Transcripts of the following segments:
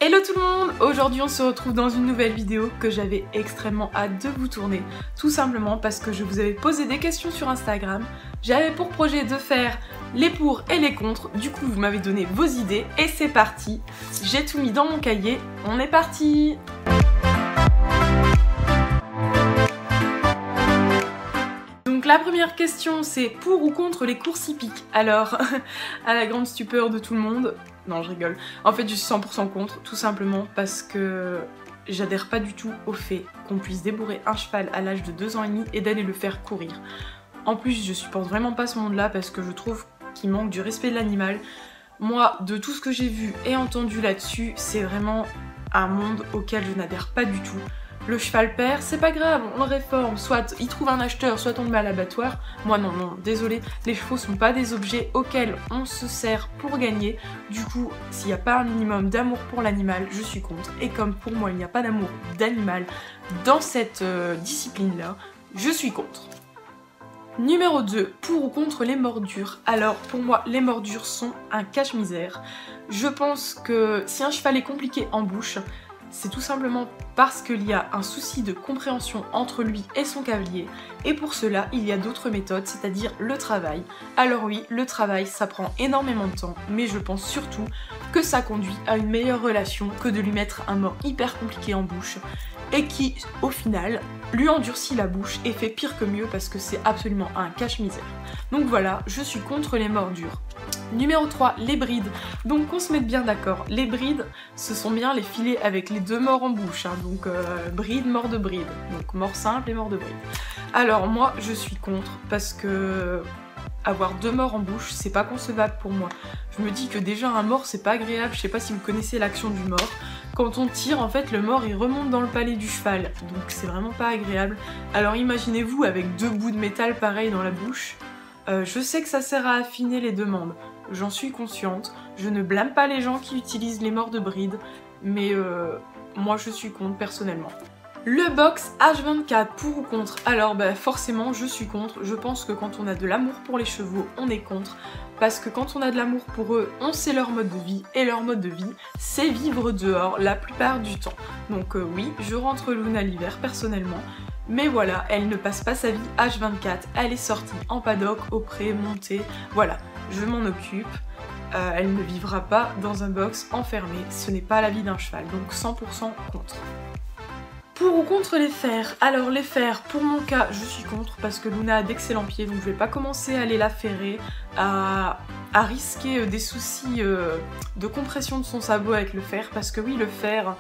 Hello tout le monde! Aujourd'hui on se retrouve dans une nouvelle vidéo que j'avais extrêmement hâte de vous tourner, tout simplement parce que je vous avais posé des questions sur Instagram, j'avais pour projet de faire les pour et les contre, du coup vous m'avez donné vos idées et c'est parti! J'ai tout mis dans mon cahier, on est parti! Donc la première question c'est pour ou contre les courses hippiques? Alors, à la grande stupeur de tout le monde, non je rigole, en fait je suis 100% contre, tout simplement parce que j'adhère pas du tout au fait qu'on puisse débourrer un cheval à l'âge de 2 ans et demi et d'aller le faire courir. En plus je supporte vraiment pas ce monde là parce que je trouve qu'il manque du respect de l'animal. Moi, de tout ce que j'ai vu et entendu là-dessus, c'est vraiment un monde auquel je n'adhère pas du tout. Le cheval perd, c'est pas grave, on le réforme, soit il trouve un acheteur, soit on le met à l'abattoir. Moi non, désolé, les chevaux sont pas des objets auxquels on se sert pour gagner. Du coup, s'il n'y a pas un minimum d'amour pour l'animal, je suis contre. Et comme pour moi, il n'y a pas d'amour d'animal dans cette discipline-là, je suis contre. Numéro 2, pour ou contre les mordures? Alors pour moi les mordures sont un cache-misère. Je pense que si un cheval est compliqué en bouche, c'est tout simplement parce qu'il y a un souci de compréhension entre lui et son cavalier, et pour cela il y a d'autres méthodes, c'est-à-dire le travail. Alors oui, le travail ça prend énormément de temps, mais je pense surtout que ça conduit à une meilleure relation que de lui mettre un mort hyper compliqué en bouche, et qui, au final, lui endurcit la bouche et fait pire que mieux parce que c'est absolument un cache-misère. Donc voilà, je suis contre les mordures. Numéro 3, les brides. Donc qu'on se mette bien d'accord, les brides, ce sont bien les filets avec les deux morts en bouche, hein. Donc bride, mort de bride. Donc mort simple et mort de bride. Alors moi, je suis contre parce que avoir deux morts en bouche, c'est pas concevable pour moi. Je me dis que déjà un mort, c'est pas agréable. Je sais pas si vous connaissez l'action du mort. Quand on tire, en fait, le mort il remonte dans le palais du cheval, donc c'est vraiment pas agréable. Alors imaginez-vous avec deux bouts de métal pareil dans la bouche. Je sais que ça sert à affiner les demandes, j'en suis consciente. Je ne blâme pas les gens qui utilisent les morts de bride, mais moi je suis contre personnellement. Le box H24, pour ou contre? Alors forcément je suis contre, je pense que quand on a de l'amour pour les chevaux, on est contre. Parce que quand on a de l'amour pour eux, on sait leur mode de vie, et leur mode de vie, c'est vivre dehors la plupart du temps. Donc oui, je rentre Luna l'hiver personnellement, mais voilà, elle ne passe pas sa vie H24, elle est sortie en paddock, au pré, montée, voilà, je m'en occupe. Elle ne vivra pas dans un box enfermé, ce n'est pas la vie d'un cheval, donc 100% contre. Pour ou contre les fers? Alors les fers, pour mon cas, je suis contre parce que Luna a d'excellents pieds, donc je vais pas commencer à aller la ferrer, à risquer des soucis de compression de son sabot avec le fer, parce que oui, le fer,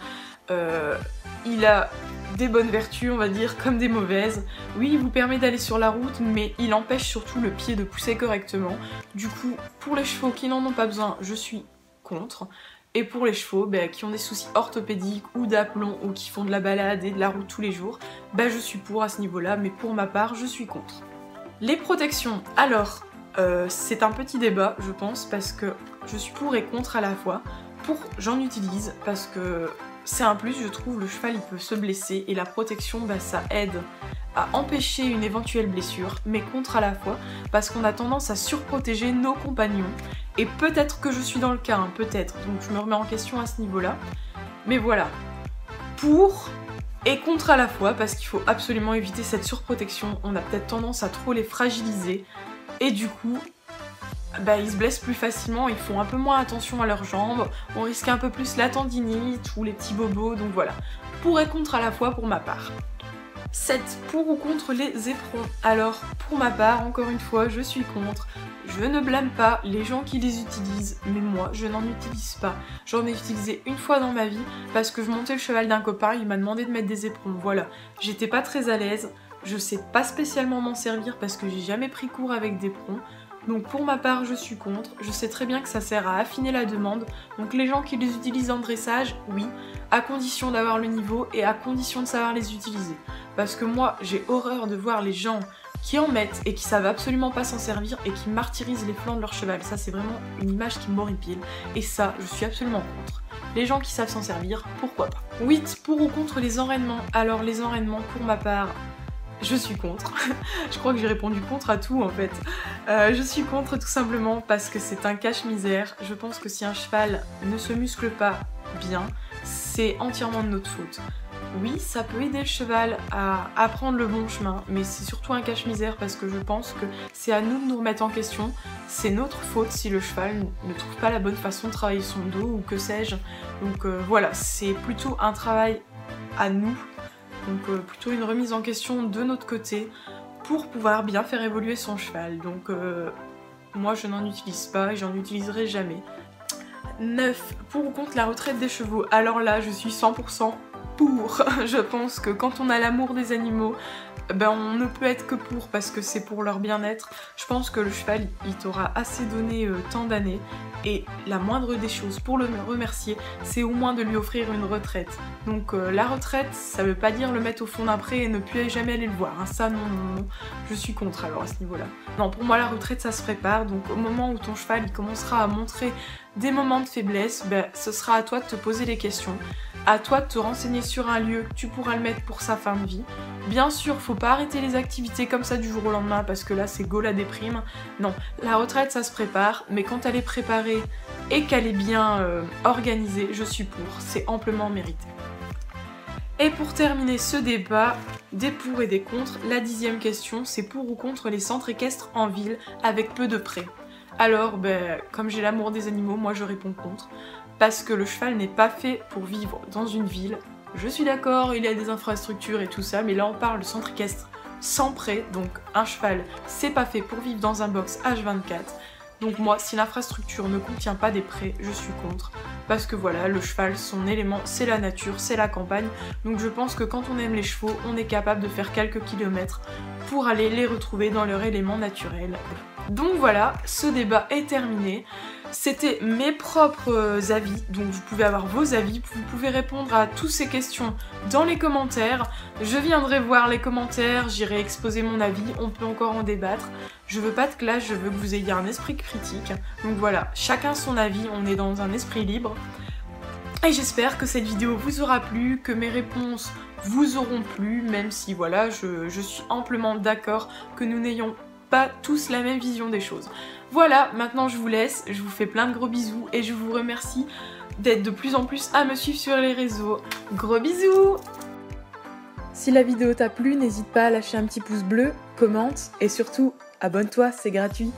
il a des bonnes vertus, on va dire, comme des mauvaises. Oui, il vous permet d'aller sur la route, mais il empêche surtout le pied de pousser correctement. Du coup, pour les chevaux qui n'en ont pas besoin, je suis contre. Et pour les chevaux qui ont des soucis orthopédiques ou d'aplomb ou qui font de la balade et de la route tous les jours, je suis pour à ce niveau-là, mais pour ma part, je suis contre. Les protections, alors, c'est un petit débat, je pense, parce que je suis pour et contre à la fois. Pour, j'en utilise, parce que c'est un plus, je trouve, le cheval il peut se blesser et la protection, ça aide à empêcher une éventuelle blessure, mais contre à la fois, parce qu'on a tendance à surprotéger nos compagnons, et peut-être que je suis dans le cas, hein, peut-être, donc je me remets en question à ce niveau-là, mais voilà, pour et contre à la fois, parce qu'il faut absolument éviter cette surprotection, on a peut-être tendance à trop les fragiliser, et du coup, ils se blessent plus facilement, ils font un peu moins attention à leurs jambes, on risque un peu plus la tendinite ou les petits bobos, donc voilà, pour et contre à la fois pour ma part. 7. Pour ou contre les éperons? Alors, pour ma part, encore une fois, je suis contre. Je ne blâme pas les gens qui les utilisent, mais moi, je n'en utilise pas. J'en ai utilisé une fois dans ma vie, parce que je montais le cheval d'un copain, il m'a demandé de mettre des éperons, voilà. J'étais pas très à l'aise, je sais pas spécialement m'en servir parce que j'ai jamais pris cours avec d'éperons. Donc pour ma part, je suis contre. Je sais très bien que ça sert à affiner la demande. Donc les gens qui les utilisent en dressage, oui, à condition d'avoir le niveau et à condition de savoir les utiliser. Parce que moi, j'ai horreur de voir les gens qui en mettent et qui savent absolument pas s'en servir et qui martyrisent les flancs de leur cheval. Ça, c'est vraiment une image qui m'horripile. Et ça, je suis absolument contre. Les gens qui savent s'en servir, pourquoi pas. 8. Pour ou contre les enraînements? Alors les enraînements, pour ma part, je suis contre. Je crois que j'ai répondu contre à tout en fait. Je suis contre tout simplement parce que c'est un cache-misère. Je pense que si un cheval ne se muscle pas bien, c'est entièrement de notre faute. Oui, ça peut aider le cheval à apprendre le bon chemin, mais c'est surtout un cache-misère parce que je pense que c'est à nous de nous remettre en question. C'est notre faute si le cheval ne trouve pas la bonne façon de travailler son dos ou que sais-je. Donc voilà, c'est plutôt un travail à nous, donc plutôt une remise en question de notre côté pour pouvoir bien faire évoluer son cheval. Donc moi je n'en utilise pas et j'en utiliserai jamais. 9. Pour ou contre la retraite des chevaux? Alors là, je suis 100% pour. Je pense que quand on a l'amour des animaux, ben on ne peut être que pour parce que c'est pour leur bien-être. Je pense que le cheval, il t'aura assez donné tant d'années et la moindre des choses pour le remercier, c'est au moins de lui offrir une retraite. Donc la retraite, ça veut pas dire le mettre au fond d'un pré et ne plus jamais aller le voir. Hein. Ça, non, non, non, je suis contre alors à ce niveau-là. Non, pour moi, la retraite, ça se prépare. Donc au moment où ton cheval, il commencera à montrer des moments de faiblesse, ben, ce sera à toi de te poser les questions, à toi de te renseigner sur un lieu que tu pourras le mettre pour sa fin de vie. Bien sûr, faut pas arrêter les activités comme ça du jour au lendemain parce que là c'est go la déprime. Non, la retraite ça se prépare, mais quand elle est préparée et qu'elle est bien organisée, je suis pour, c'est amplement mérité. Et pour terminer ce débat, des pour et des contre, la 10e question, c'est pour ou contre les centres équestres en ville avec peu de prés. Alors, ben, comme j'ai l'amour des animaux, moi je réponds contre, parce que le cheval n'est pas fait pour vivre dans une ville. Je suis d'accord, il y a des infrastructures et tout ça, mais là on parle de centre équestre sans pré, donc un cheval, c'est pas fait pour vivre dans un box H24. Donc moi, si l'infrastructure ne contient pas des prés, je suis contre. Parce que voilà, le cheval, son élément, c'est la nature, c'est la campagne. Donc je pense que quand on aime les chevaux, on est capable de faire quelques kilomètres pour aller les retrouver dans leur élément naturel. Donc voilà, ce débat est terminé. C'était mes propres avis, donc vous pouvez avoir vos avis, vous pouvez répondre à toutes ces questions dans les commentaires. Je viendrai voir les commentaires, j'irai exposer mon avis, on peut encore en débattre. Je veux pas de clash, je veux que vous ayez un esprit critique. Donc voilà, chacun son avis, on est dans un esprit libre. Et j'espère que cette vidéo vous aura plu, que mes réponses vous auront plu, même si voilà, je suis amplement d'accord que nous n'ayons pas tous la même vision des choses. Voilà, maintenant je vous laisse, je vous fais plein de gros bisous et je vous remercie d'être de plus en plus à me suivre sur les réseaux. Gros bisous! Si la vidéo t'a plu, n'hésite pas à lâcher un petit pouce bleu, commente et surtout, abonne-toi, c'est gratuit.